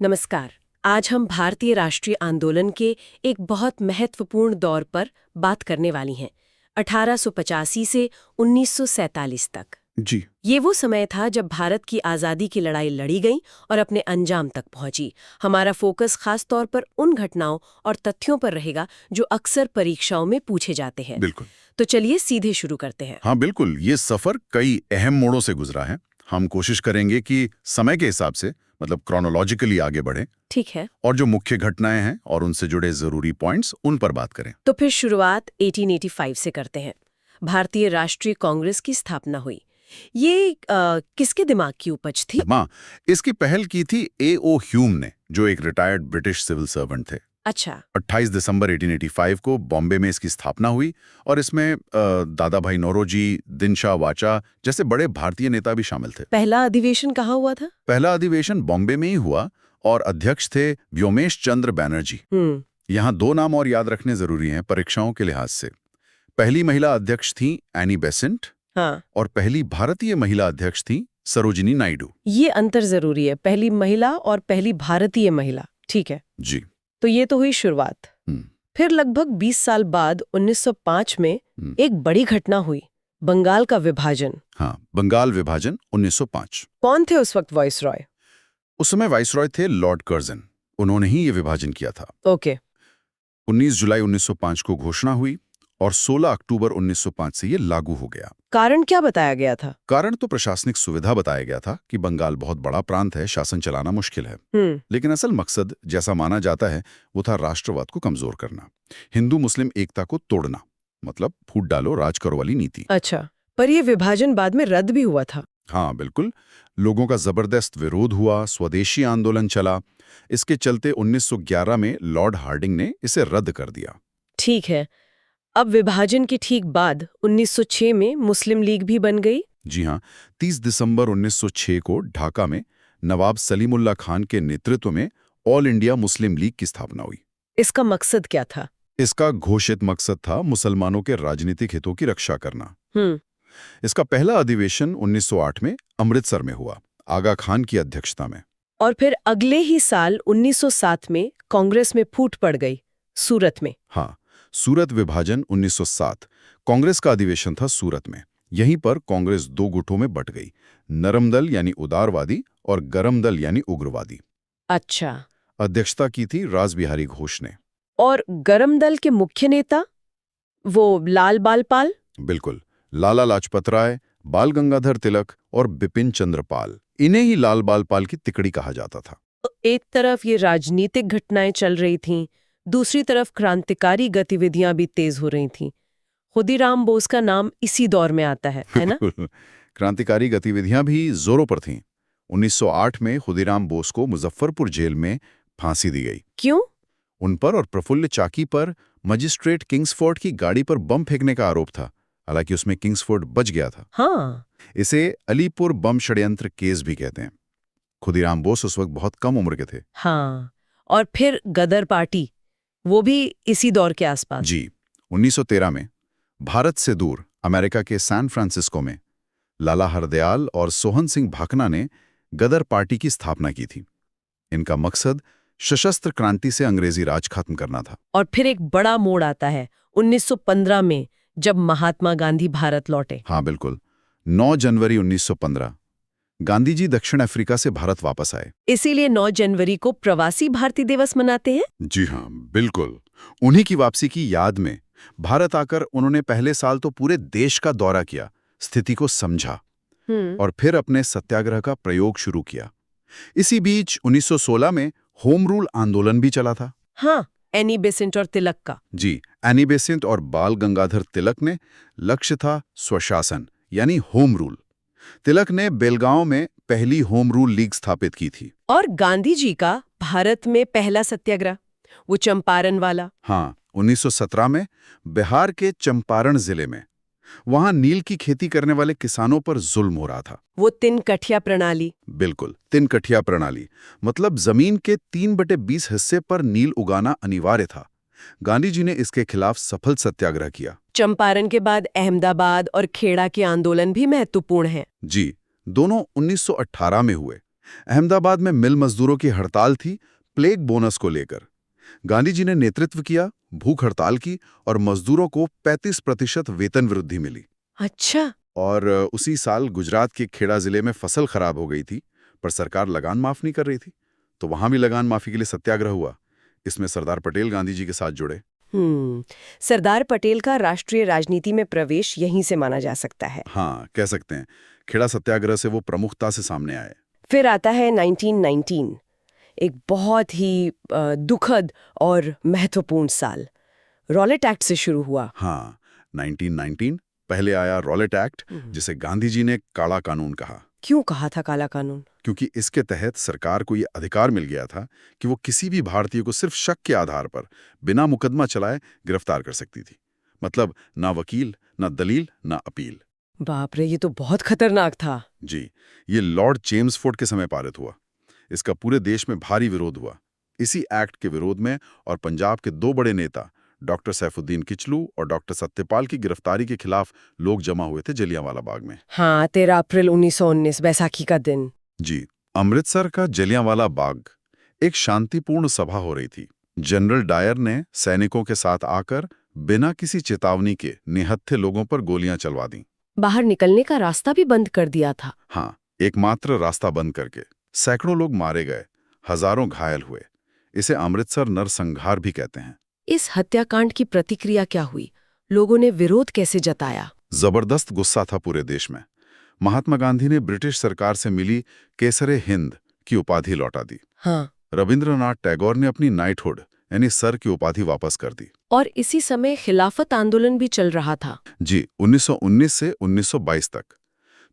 नमस्कार। आज हम भारतीय राष्ट्रीय आंदोलन के एक बहुत महत्वपूर्ण दौर पर बात करने वाली हैं, 1885 से 1947 तक। जी। ये वो समय था जब भारत की आज़ादी की लड़ाई लड़ी गई और अपने अंजाम तक पहुंची। हमारा फोकस खास तौर पर उन घटनाओं और तथ्यों पर रहेगा जो अक्सर परीक्षाओं में पूछे जाते हैं। बिल्कुल। तो चलिए सीधे शुरू करते हैं। हाँ बिल्कुल, ये सफर कई अहम मोड़ों से गुजरा है। हम कोशिश करेंगे कि समय के हिसाब से मतलब क्रोनोलॉजिकली आगे बढ़ें ठीक है, और जो मुख्य घटनाएं हैं और उनसे जुड़े जरूरी पॉइंट्स उन पर बात करें। तो फिर शुरुआत 1885 से करते हैं। भारतीय राष्ट्रीय कांग्रेस की स्थापना हुई। ये किसके दिमाग की उपज थी? माँ, इसकी पहल की थी A.O. ह्यूम ने, जो एक रिटायर्ड ब्रिटिश सिविल सर्वेंट थे। अच्छा। 28 दिसंबर 1885 को बॉम्बे में इसकी स्थापना हुई और इसमें दादा भाई नौरोजी, दिनशा वाचा जैसे बड़े भारतीय नेता भी शामिल थे। पहला अधिवेशन कहाँ हुआ था? पहला अधिवेशन बॉम्बे में ही हुआ और अध्यक्ष थे व्योमेश चंद्र बैनर्जी। यहाँ दो नाम और याद रखने जरूरी हैं परीक्षाओं के लिहाज से। पहली महिला अध्यक्ष थी एनी बेसेंट। हाँ। और पहली भारतीय महिला अध्यक्ष थी सरोजिनी नायडू। ये अंतर जरूरी है, पहली महिला और पहली भारतीय महिला। ठीक है। जी। तो ये तो हुई शुरुआत। फिर लगभग 20 साल बाद 1905 में एक बड़ी घटना हुई, बंगाल का विभाजन। हाँ, बंगाल विभाजन 1905। कौन थे उस वक्त वाइसरॉय? उस समय वाइसरॉय थे लॉर्ड कर्जन। उन्होंने ही ये विभाजन किया था। ओके। 19 जुलाई 1905 को घोषणा हुई और 16 अक्टूबर 1905 से ये लागू हो गया। कारण क्या बताया गया था? कारण तो प्रशासनिक सुविधा बताया गया था कि बंगाल बहुत बड़ा प्रांत है, शासन चलाना मुश्किल है। लेकिन असल मकसद जैसा माना जाता है वो था राष्ट्रवाद को कमजोर करना, हिंदू मुस्लिम एकता को तोड़ना, मतलब फूट डालो राज करो वाली नीति। अच्छा, पर ये विभाजन बाद में रद्द भी हुआ था। हाँ बिल्कुल, लोगों का जबरदस्त विरोध हुआ, स्वदेशी आंदोलन चला। इसके चलते 1911 में लॉर्ड हार्डिंग ने इसे रद्द कर दिया। ठीक है। अब विभाजन के ठीक बाद 1906 में मुस्लिम लीग भी बन गई। जी हाँ, 30 दिसंबर 1906 को ढाका में नवाब सलीमुल्लाह खान के नेतृत्व में ऑल इंडिया मुस्लिम लीग की स्थापना हुई। इसका मकसद क्या था? इसका घोषित मकसद था मुसलमानों के राजनीतिक हितों की रक्षा करना। इसका पहला अधिवेशन 1908 में अमृतसर में हुआ, आगा खान की अध्यक्षता में। और फिर अगले ही साल 1907 में कांग्रेस में फूट पड़ गई, सूरत में। हाँ, सूरत विभाजन 1907। कांग्रेस का अधिवेशन था सूरत में। यहीं पर कांग्रेस दो गुटों में बट गई, नरम दल यानी उदारवादी और गरम दल यानी उग्रवादी। अच्छा। अध्यक्षता की थी रासबिहारी घोष ने। और गरम दल के मुख्य नेता वो लाल बाल पाल? बिल्कुल, लाला लाजपत राय, बाल गंगाधर तिलक और बिपिन चंद्र पाल। इन्हें ही लाल बाल पाल की तिकड़ी कहा जाता था। एक तरफ ये राजनीतिक घटनाएं चल रही थीं, दूसरी तरफ क्रांतिकारी गतिविधियां भी तेज हो रही थीं। खुदीराम बोस का नाम इसी दौर में आता है ना? क्रांतिकारी गतिविधियां भी जोरों पर थीं। 1908 में खुदीराम बोस को मुजफ्फरपुर जेल में फांसी दी गई। क्यों? उन पर और प्रफुल्ल चाकी पर मजिस्ट्रेट किंग्सफोर्ड की गाड़ी पर बम फेंकने का आरोप था। हालांकि उसमें किंग्सफोर्ड बच गया था। हाँ। इसे अलीपुर बम षड्यंत्र केस भी कहते हैं। खुदीराम बोस उस वक्त बहुत कम उम्र के थे। हाँ। और फिर गदर पार्टी, वो भी इसी दौर के आसपास। जी। 1913 में भारत से दूर अमेरिका के सैन फ्रांसिस्को में लाला हरदयाल और सोहन सिंह भाकना ने गदर पार्टी की स्थापना की थी। इनका मकसद सशस्त्र क्रांति से अंग्रेजी राज खत्म करना था। और फिर एक बड़ा मोड़ आता है 1915 में, जब महात्मा गांधी भारत लौटे। हाँ बिल्कुल, 9 जनवरी 1915 गांधी जी दक्षिण अफ्रीका से भारत वापस आए। इसीलिए 9 जनवरी को प्रवासी भारतीय दिवस मनाते हैं। जी हाँ बिल्कुल, उन्हीं की वापसी की याद में भारत आकर उन्होंने पहले साल तो पूरे देश का दौरा किया, स्थिति को समझा और फिर अपने सत्याग्रह का प्रयोग शुरू किया। इसी बीच 1916 में होम रूल आंदोलन भी चला था। हाँ, एनी बेसेंट और तिलक का। जी, एनी बेसेंट और बाल गंगाधर तिलक ने लक्ष्य था स्वशासन यानी होम रूल। तिलक ने बेलगांव में पहली होम रूल लीग स्थापित की थी। और गांधी जी का भारत में पहला सत्याग्रह, वो चंपारण वाला। हाँ, 1917 में बिहार के चंपारण जिले में, वहां नील की खेती करने वाले किसानों पर जुल्म हो रहा था। वो 3 कठिया प्रणाली। बिल्कुल, 3 कठिया प्रणाली, मतलब जमीन के 3/20 हिस्से पर नील उगाना अनिवार्य था। गांधी जी ने इसके खिलाफ सफल सत्याग्रह किया। चंपारण के बाद अहमदाबाद और खेड़ा के आंदोलन भी महत्वपूर्ण हैं। जी, दोनों 1918 में हुए। अहमदाबाद में मिल मजदूरों की हड़ताल थी प्लेग बोनस को लेकर। गांधी जी ने नेतृत्व किया, भूख हड़ताल की और मजदूरों को 35% वेतन वृद्धि मिली। अच्छा। और उसी साल गुजरात के खेड़ा जिले में फसल खराब हो गई थी, पर सरकार लगान माफ नहीं कर रही थी, तो वहां भी लगान माफी के लिए सत्याग्रह हुआ। इसमें सरदार पटेल गांधी जी के साथ जुड़े। सरदार पटेल का राष्ट्रीय राजनीति में प्रवेश यहीं से माना जा सकता है। हाँ, कह सकते हैं। खेड़ा सत्याग्रह से वो प्रमुखता से सामने आए। फिर आता है 1919, एक बहुत ही दुखद और महत्वपूर्ण साल। रॉलेट एक्ट से शुरू हुआ। हाँ, 1919 पहले आया रॉलेट एक्ट, जिसे गांधी जी ने काला कानून कहा। क्यों कहा था काला कानून? क्योंकि इसके तहत सरकार को यह अधिकार मिल गया था कि वो किसी भी भारतीय को सिर्फ शक के आधार पर बिना मुकदमा चलाए गिरफ्तार कर सकती थी। मतलब ना वकील, ना दलील, ना अपील। बाप रे, ये तो बहुत खतरनाक था। जी, ये लॉर्ड चेम्सफोर्ड के समय पारित हुआ। इसका पूरे देश में भारी विरोध हुआ। इसी एक्ट के विरोध में और पंजाब के दो बड़े नेता डॉक्टर सैफुद्दीन किचलू और डॉक्टर सत्यपाल की गिरफ्तारी के खिलाफ लोग जमा हुए थे जलियांवाला बाग में। हाँ, 13 अप्रैल 1919, बैसाखी का दिन। जी, अमृतसर का जलियांवाला बाग एक शांतिपूर्ण सभा हो रही थी। जनरल डायर ने सैनिकों के साथ आकर बिना किसी चेतावनी के निहत्थे लोगों पर गोलियां चलवा दी। बाहर निकलने का रास्ता भी बंद कर दिया था। हाँ, एकमात्र रास्ता बंद करके सैकड़ों लोग मारे गए, हजारों घायल हुए। इसे अमृतसर नरसंहार भी कहते हैं। इस हत्याकांड की प्रतिक्रिया क्या हुई? लोगों ने विरोध कैसे जताया? जबरदस्त गुस्सा था पूरे देश में। महात्मा गांधी ने ब्रिटिश सरकार से मिली केसरे हिंद की उपाधि लौटा दी। हाँ। रविंद्रनाथ टैगोर ने अपनी नाइटहुड यानी सर की उपाधि वापस कर दी। और इसी समय खिलाफत आंदोलन भी चल रहा था। जी, 1919 से 1922 तक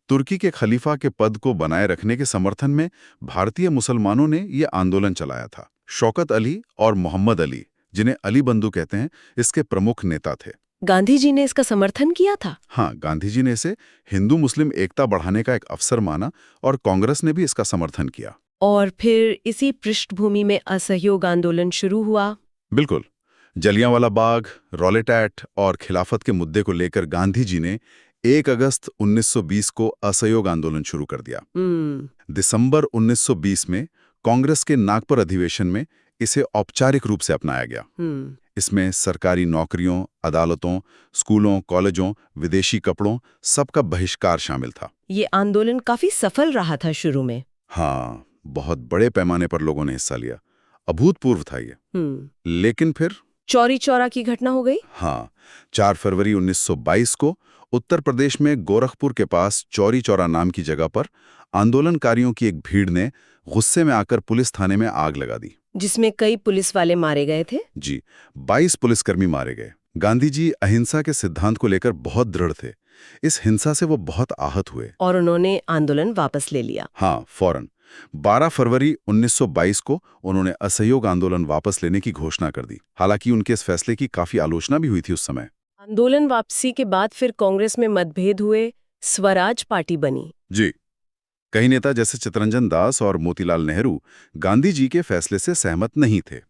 तुर्की के खलीफा के पद को बनाए रखने के समर्थन में भारतीय मुसलमानों ने यह आंदोलन चलाया था। शौकत अली और मोहम्मद अली, जिन्हें अली बंधु कहते हैं, इसके प्रमुख नेता थे। गांधी जी ने इसका समर्थन किया था? हाँ, गांधी जी ने इसे हिंदू मुस्लिम एकता बढ़ाने का एक अवसर माना और कांग्रेस ने भी इसका समर्थन किया। और फिर इसी पृष्ठभूमि में असहयोग आंदोलन शुरू हुआ। बिल्कुल। जलियांवाला बाग, रॉलेट एक्ट और खिलाफत के मुद्दे को लेकर गांधी जी ने 1 अगस्त 1920 को असहयोग आंदोलन शुरू कर दिया। दिसंबर 1920 में कांग्रेस के नागपुर अधिवेशन में इसे औपचारिक रूप से अपनाया गया। इसमें सरकारी नौकरियों, अदालतों, स्कूलों, कॉलेजों, विदेशी कपड़ों, सबका बहिष्कार शामिल था। ये आंदोलन काफी सफल रहा था शुरू में। हाँ, बहुत बड़े पैमाने पर लोगों ने हिस्सा लिया। अभूतपूर्व था ये। लेकिन फिर चौरी चौरा की घटना हो गई। हाँ, 4 फरवरी 1922 को उत्तर प्रदेश में गोरखपुर के पास चौरी चौरा नाम की जगह पर आंदोलनकारियों की एक भीड़ ने गुस्से में आकर पुलिस थाने में आग लगा दी, जिसमें कई पुलिस वाले मारे गए थे। जी, 22 पुलिसकर्मी मारे गए। गांधी जी अहिंसा के सिद्धांत को लेकर बहुत दृढ़ थे। इस हिंसा से वो बहुत आहत हुए और उन्होंने आंदोलन वापस ले लिया। हाँ, फौरन 12 फरवरी 1922 को उन्होंने असहयोग आंदोलन वापस लेने की घोषणा कर दी। हालांकि उनके इस फैसले की काफी आलोचना भी हुई थी उस समय। आंदोलन वापसी के बाद फिर कांग्रेस में मतभेद हुए, स्वराज पार्टी बनी। जी, कई नेता जैसे चितरंजन दास और मोतीलाल नेहरू गांधी जी के फैसले से सहमत नहीं थे।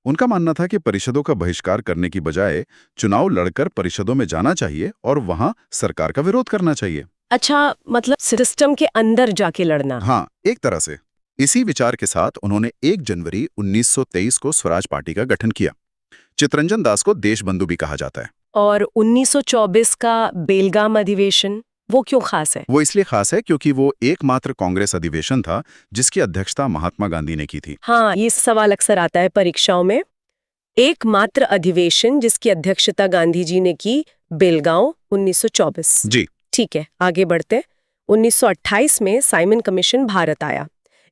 उनका मानना था कि परिषदों का बहिष्कार करने की बजाय चुनाव लड़कर परिषदों में जाना चाहिए और वहां सरकार का विरोध करना चाहिए। अच्छा, मतलब सिस्टम के अंदर जाके लड़ना। हाँ, एक तरह से। इसी विचार के साथ उन्होंने 1 जनवरी 1923 को स्वराज पार्टी का गठन किया। चितरंजन दास को देशबंधु भी कहा जाता है। और 1924 का बेलगाम अधिवेशन, वो क्यों खास है? वो इसलिए खास है क्योंकि वो एकमात्र कांग्रेस अधिवेशन था जिसकी अध्यक्षता महात्मा गांधी ने की थी। हाँ, ये सवाल अक्सर आता है परीक्षाओं में। एकमात्र अधिवेशन जिसकी अध्यक्षता गांधी जी ने की, बेलगांव 1924। जी, ठीक है, आगे बढ़ते। 1928 में साइमन कमीशन भारत आया।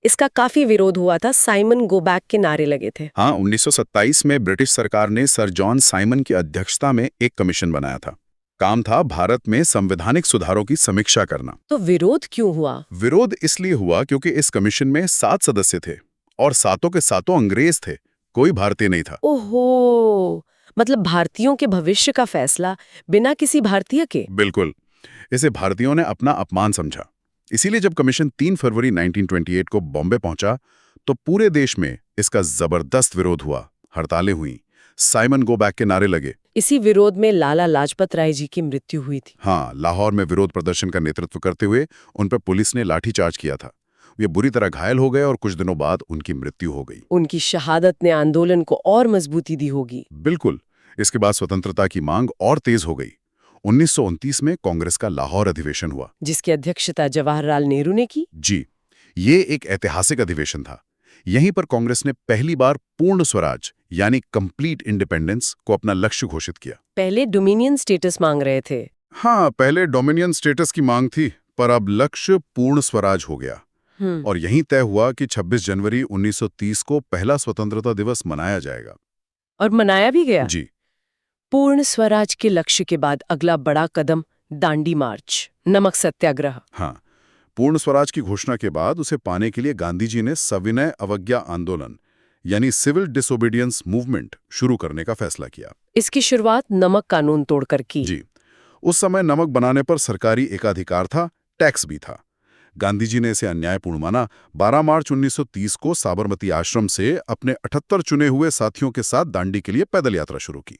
इसका काफी विरोध हुआ था, साइमन गो बैक के नारे लगे थे। हाँ, 1927 में ब्रिटिश सरकार ने सर जॉन साइमन की अध्यक्षता में एक कमीशन बनाया था। काम था भारत में संवैधानिक सुधारों की समीक्षा करना। तो विरोध क्यों हुआ? विरोध इसलिए हुआ क्योंकि इस कमीशन में 7 सदस्य थे और सातों के सातों अंग्रेज थे, कोई भारतीय नहीं था। ओहो, मतलब भारतीयों के भविष्य का फैसला बिना किसी भारतीय के। बिल्कुल, इसे भारतीयों ने अपना अपमान समझा। इसीलिए जब कमीशन 3 फरवरी 1928 को बॉम्बे पहुंचा तो पूरे देश में इसका जबरदस्त विरोध हुआ। हड़तालें हुई, साइमन गो बैक के नारे लगे। इसी विरोध में लाला लाजपत राय जी की मृत्यु हुई थी। हाँ, लाहौर में विरोध प्रदर्शन का नेतृत्व करते हुए उन पर पुलिस ने लाठीचार्ज किया था। वे बुरी तरह घायल हो गए और कुछ दिनों बाद उनकी मृत्यु हो गई। उनकी शहादत ने आंदोलन को और मजबूती दी होगी। बिल्कुल। इसके बाद स्वतंत्रता की मांग और तेज हो गई। 1929 में कांग्रेस का लाहौर अधिवेशन हुआ। जिसकी अध्यक्षता जवाहरलाल नेहरू ने की। जी, ये एक ऐतिहासिक अधिवेशन था। यहीं पर कांग्रेस ने पहली बार पूर्ण स्वराज यानी कंप्लीट इंडिपेंडेंस को अपना लक्ष्य घोषित किया। पहले डोमिनियन स्टेटस मांग रहे थे। हाँ, पहले डोमिनियन स्टेटस की मांग थी, पर अब लक्ष्य पूर्ण स्वराज हो गया। और यहीं तय हुआ कि 26 जनवरी 1930 को पहला स्वतंत्रता दिवस मनाया जाएगा। और मनाया भी गया। जी पूर्ण स्वराज के लक्ष्य के बाद अगला बड़ा कदम दांडी मार्च, नमक सत्याग्रह। हाँ, पूर्ण स्वराज की घोषणा के बाद उसे पाने के लिए गांधी जी ने सविनय अवज्ञा आंदोलन यानी सिविल डिसोबीडियंस मूवमेंट शुरू करने का फैसला किया। इसकी शुरुआत नमक कानून तोड़कर की। जी, उस समय नमक बनाने पर सरकारी एकाधिकार था, टैक्स भी था। गांधी जी ने इसे अन्यायपूर्ण माना। 12 मार्च 1930 को साबरमती आश्रम से अपने 78 चुने हुए साथियों के साथ दांडी के लिए पैदल यात्रा शुरू की।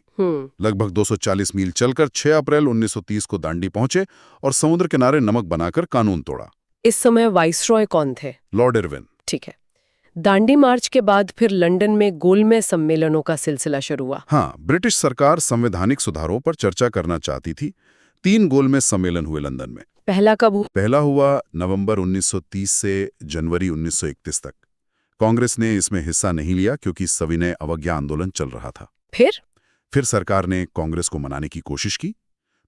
लगभग 240 मील चलकर 6 अप्रैल 1930 को दांडी पहुंचे और समुद्र किनारे नमक बनाकर कानून तोड़ा। इस समय वाइसरॉय कौन थे? Lord Irwin. ठीक है। दांडी मार्च के बाद फिर लंदन में गोलमेज सम्मेलनों का सिलसिला शुरू हुआ। हाँ, ब्रिटिश सरकार संवैधानिक सुधारों पर चर्चा करना चाहती थी। 3 गोलमेज सम्मेलन हुए लंदन में। पहला कब हुआ? पहला हुआ नवंबर 1930 से जनवरी 1931 तक। कांग्रेस ने इसमें हिस्सा नहीं लिया क्योंकि सविनय अवज्ञा आंदोलन चल रहा था। फिर सरकार ने कांग्रेस को मनाने की कोशिश की।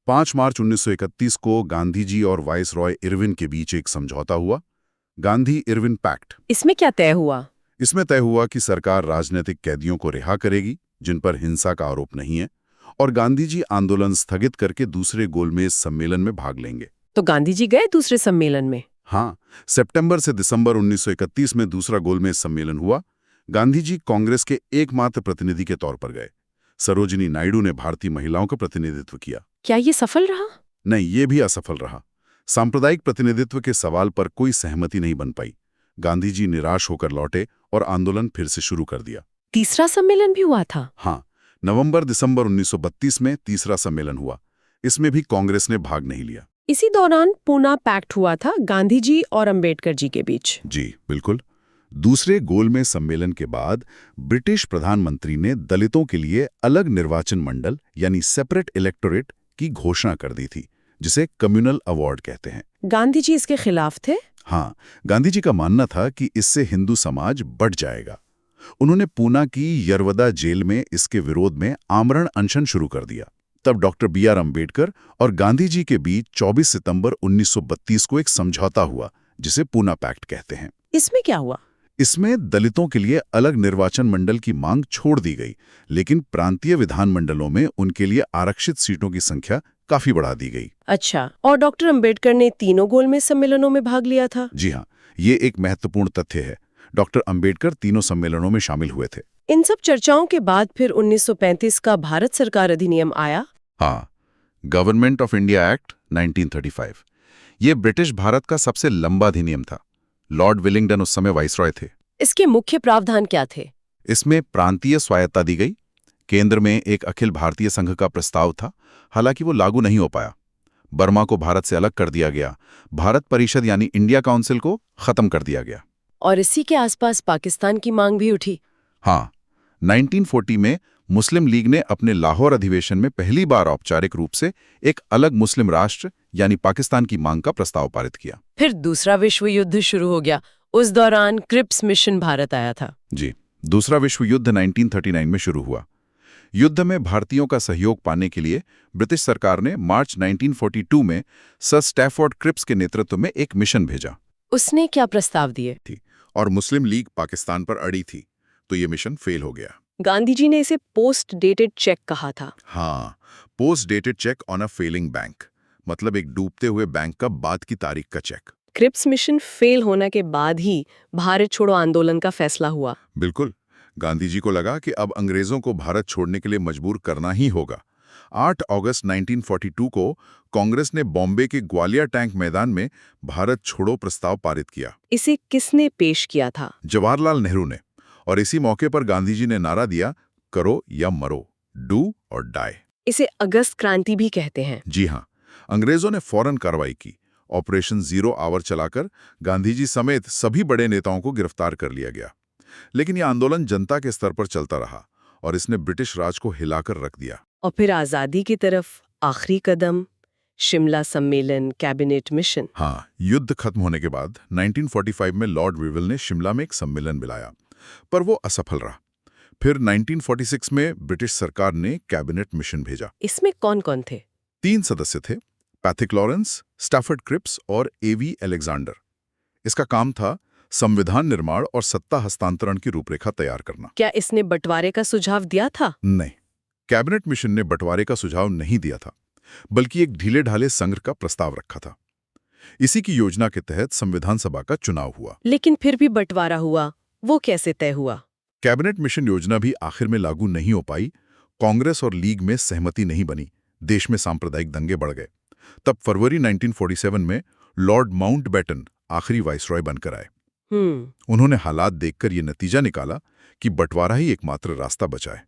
5 मार्च 1931 को गांधी जी और वाइसरॉय इरविन के बीच एक समझौता हुआ, गांधी-इरविन पैक्ट। इसमें क्या तय हुआ? इसमें तय हुआ कि सरकार राजनीतिक कैदियों को रिहा करेगी जिन पर हिंसा का आरोप नहीं है, और गांधी जी आंदोलन स्थगित करके दूसरे गोलमेज सम्मेलन में भाग लेंगे। तो गांधी जी गए दूसरे सम्मेलन में? हाँ, सितंबर से दिसंबर 1931 में दूसरा गोलमेज सम्मेलन हुआ। गांधी जी कांग्रेस के एकमात्र प्रतिनिधि के तौर पर गए। सरोजिनी नायडू ने भारतीय महिलाओं का प्रतिनिधित्व किया। क्या ये सफल रहा? नहीं, ये भी असफल रहा। सांप्रदायिक प्रतिनिधित्व के सवाल पर कोई सहमति नहीं बन पाई। गांधी जी निराश होकर लौटे और आंदोलन फिर से शुरू कर दिया। तीसरा सम्मेलन भी हुआ था? हाँ, नवंबर-दिसंबर 1932 में तीसरा सम्मेलन हुआ। इसमें भी कांग्रेस ने भाग नहीं लिया। इसी दौरान पूना पैक्ट हुआ था गांधी जी और अंबेडकर जी के बीच। जी बिल्कुल। दूसरे गोलमेज सम्मेलन के बाद ब्रिटिश प्रधानमंत्री ने दलितों के लिए अलग निर्वाचन मंडल यानी सेपरेट इलेक्टोरेट की घोषणा कर दी थी, जिसे कम्युनल अवार्ड कहते हैं। गांधी जी इसके खिलाफ थे? हाँ, गांधी जी का मानना था कि इससे हिंदू समाज बढ़ जाएगा। उन्होंने पूना की यरवदा जेल में इसके विरोध में आमरण अनशन शुरू कर दिया। तब डॉक्टर B.R. अम्बेडकर और गांधी जी के बीच 24 सितंबर 1932 को एक समझौता हुआ, जिसे पूना पैक्ट कहते हैं। इसमें क्या हुआ? इसमें दलितों के लिए अलग निर्वाचन मंडल की मांग छोड़ दी गई, लेकिन प्रांतीय विधानमंडलों में उनके लिए आरक्षित सीटों की संख्या काफी बढ़ा दी गई। अच्छा, और डॉक्टर अंबेडकर ने तीनों गोलमेज सम्मेलनों में भाग लिया था? जी हाँ, ये एक महत्वपूर्ण तथ्य है। डॉक्टर अंबेडकर तीनों सम्मेलनों में शामिल हुए थे। इन सब चर्चाओं के बाद फिर 1935 का भारत सरकार अधिनियम आया। हाँ, गवर्नमेंट ऑफ इंडिया एक्ट 1935। ये ब्रिटिश भारत का सबसे लंबा अधिनियम था। लॉर्ड विलिंगडन उस समय वाइसरॉय थे। इसके मुख्य प्रावधान क्या थे? इसमें प्रांतीय स्वायत्ता दी गई। केंद्र में एक अखिल भारतीय संघ का प्रस्ताव था, हालांकि वो लागू नहीं हो पाया। बर्मा को भारत से अलग कर दिया गया। भारत परिषद यानी इंडिया काउंसिल को खत्म कर दिया गया। और इसी के आसपास पाकिस्तान की मांग भी उठी। हाँ, 1940 में मुस्लिम लीग ने अपने लाहौर अधिवेशन में पहली बार औपचारिक रूप से एक अलग मुस्लिम राष्ट्र यानी पाकिस्तान की मांग का प्रस्ताव पारित किया। फिर दूसरा विश्व युद्ध शुरू हो गया। उस दौरान क्रिप्स मिशन भारत आया था। जी, दूसरा विश्व युद्ध 1939 में शुरू हुआ। युद्ध में भारतीयों का सहयोग पाने के लिए ब्रिटिश सरकार ने मार्च 1942 में सर स्टैफोर्ड क्रिप्स के नेतृत्व में एक मिशन भेजा। उसने क्या प्रस्ताव दिए? और मुस्लिम लीग पाकिस्तान पर अड़ी थी, तो ये मिशन फेल हो गया। गांधी जी ने इसे पोस्ट डेटेड चेक कहा था। हाँ, post dated cheque on a failing bank, मतलब एक डूबते हुए बैंक का बाद की तारीख का चेक। क्रिप्स मिशन फेल होने के बाद ही भारत छोड़ो आंदोलन का फैसला हुआ। बिल्कुल। गांधी जी को लगा कि अब अंग्रेजों को भारत छोड़ने के लिए मजबूर करना ही होगा। 8 अगस्त 1942 को कांग्रेस ने बॉम्बे के ग्वालियर टैंक मैदान में भारत छोड़ो प्रस्ताव पारित किया। इसे किसने पेश किया था? जवाहरलाल नेहरू ने। और इसी मौके पर गांधी जी ने नारा दिया, करो या मरो, डू और डाई। इसे अगस्त क्रांति भी कहते हैं। जी हाँ, अंग्रेजों ने फौरन कार्रवाई की ऑपरेशन जीरो आवर चलाकर गांधी जी समेत सभी बड़े नेताओं को गिरफ्तार कर लिया गया। लेकिन यह आंदोलन जनता के स्तर पर चलता रहा और इसने ब्रिटिश राज को हिलाकर रख दिया। और फिर आजादी की तरफ आखिरी कदम, शिमला सम्मेलन, कैबिनेट मिशन। हाँ, युद्ध खत्म होने के बाद 1945 में लॉर्ड विविल ने शिमला में एक सम्मेलन बुलाया, पर वो असफल रहा। फिर 1946 में ब्रिटिश सरकार ने कैबिनेट मिशन भेजा। इसमें कौन कौन थे? 3 सदस्य थे, पैथिक लॉरेंस, स्टैफर्ड क्रिप्स और एवी अलेक्जेंडर। इसका काम था संविधान निर्माण और सत्ता हस्तांतरण की रूपरेखा तैयार करना। क्या इसने बंटवारे का सुझाव दिया था? नहीं, कैबिनेट मिशन ने बंटवारे का सुझाव नहीं दिया था, बल्कि एक ढीले ढाले संघ का प्रस्ताव रखा था। इसी की योजना के तहत संविधान सभा का चुनाव हुआ। लेकिन फिर भी बंटवारा हुआ, वो कैसे तय हुआ? कैबिनेट मिशन योजना भी आखिर में लागू नहीं हो पाई। कांग्रेस और लीग में सहमति नहीं बनी, देश में सांप्रदायिक दंगे बढ़ गए। तब फरवरी 1947 में लॉर्ड माउंटबेटन आखिरी वाइसरॉय बनकर आए। उन्होंने हालात देखकर ये नतीजा निकाला कि बंटवारा ही एकमात्र रास्ता बचा है।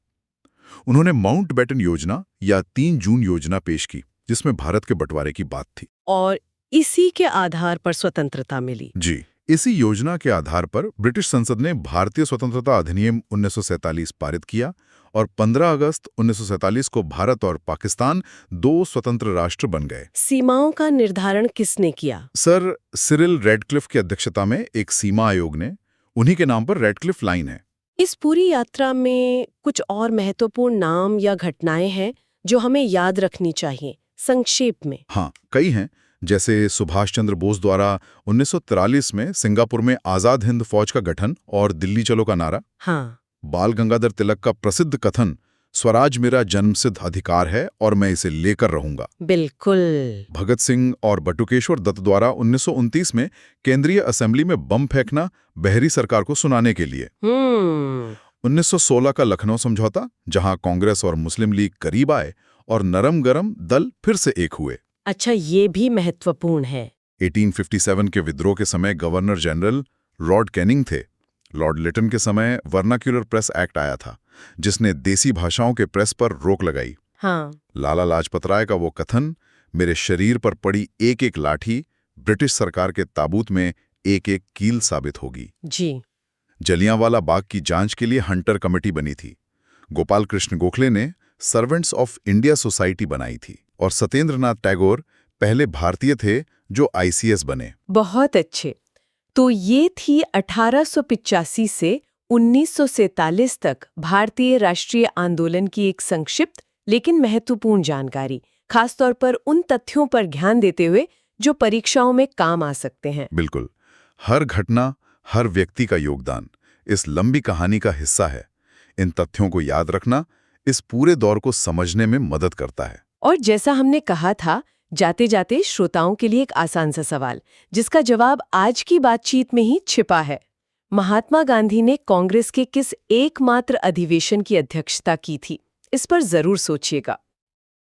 उन्होंने माउंटबेटन योजना या 3 जून योजना पेश की, जिसमें भारत के बंटवारे की बात थी। और इसी के आधार पर स्वतंत्रता मिली। जी, इसी योजना के आधार पर ब्रिटिश संसद ने भारतीय स्वतंत्रता अधिनियम 1947 पारित किया और 15 अगस्त 1947 को भारत और पाकिस्तान 2 स्वतंत्र राष्ट्र बन गए। सीमाओं का निर्धारण किसने किया? सर सिरिल रेडक्लिफ की अध्यक्षता में एक सीमा आयोग ने, उन्हीं के नाम पर रेडक्लिफ लाइन है। इस पूरी यात्रा में कुछ और महत्वपूर्ण नाम या घटनाएं हैं जो हमें याद रखनी चाहिए, संक्षेप में? हाँ, कई हैं। जैसे सुभाष चंद्र बोस द्वारा 1943 में सिंगापुर में आजाद हिंद फौज का गठन और दिल्ली चलो का नारा। हाँ। बाल गंगाधर तिलक का प्रसिद्ध कथन, स्वराज मेरा जन्मसिद्ध अधिकार है और मैं इसे लेकर रहूंगा। बिल्कुल। भगत सिंह और बटुकेश्वर दत्त द्वारा 1929 में केंद्रीय असेंबली में बम फेंकना बहरी सरकार को सुनाने के लिए। 1916 का लखनऊ समझौता, जहां कांग्रेस और मुस्लिम लीग करीब आए और नरम गरम दल फिर से एक हुए। अच्छा, ये भी महत्वपूर्ण है। 1857 के विद्रोह के समय गवर्नर जनरल लॉर्ड कैनिंग थे। लॉर्ड लिटन के समय वर्नाक्यूलर प्रेस एक्ट आया था, जिसने देसी भाषाओं के प्रेस पर रोक लगाई। हाँ। लाला लाजपत राय का वो कथन, मेरे शरीर पर पड़ी एक एक लाठी ब्रिटिश सरकार के ताबूत में एक एक कील साबित होगी। जी। जलियांवाला बाग की जांच के लिए हंटर कमेटी बनी थी। गोपाल कृष्ण गोखले ने सर्वेंट्स ऑफ इंडिया सोसाइटी बनाई थी और सत्येंद्रनाथ टैगोर पहले भारतीय थे जो ICS बने। बहुत अच्छे। तो ये थी 1885 से 1947 तक भारतीय राष्ट्रीय आंदोलन की एक संक्षिप्त लेकिन महत्वपूर्ण जानकारी, खासतौर पर उन तथ्यों पर ध्यान देते हुए जो परीक्षाओं में काम आ सकते हैं। बिल्कुल, हर घटना, हर व्यक्ति का योगदान इस लंबी कहानी का हिस्सा है। इन तथ्यों को याद रखना इस पूरे दौर को समझने में मदद करता है। और जैसा हमने कहा था, जाते जाते श्रोताओं के लिए एक आसान सा सवाल, जिसका जवाब आज की बातचीत में ही छिपा है। महात्मा गांधी ने कांग्रेस के किस एकमात्र अधिवेशन की अध्यक्षता की थी? इस पर जरूर सोचिएगा।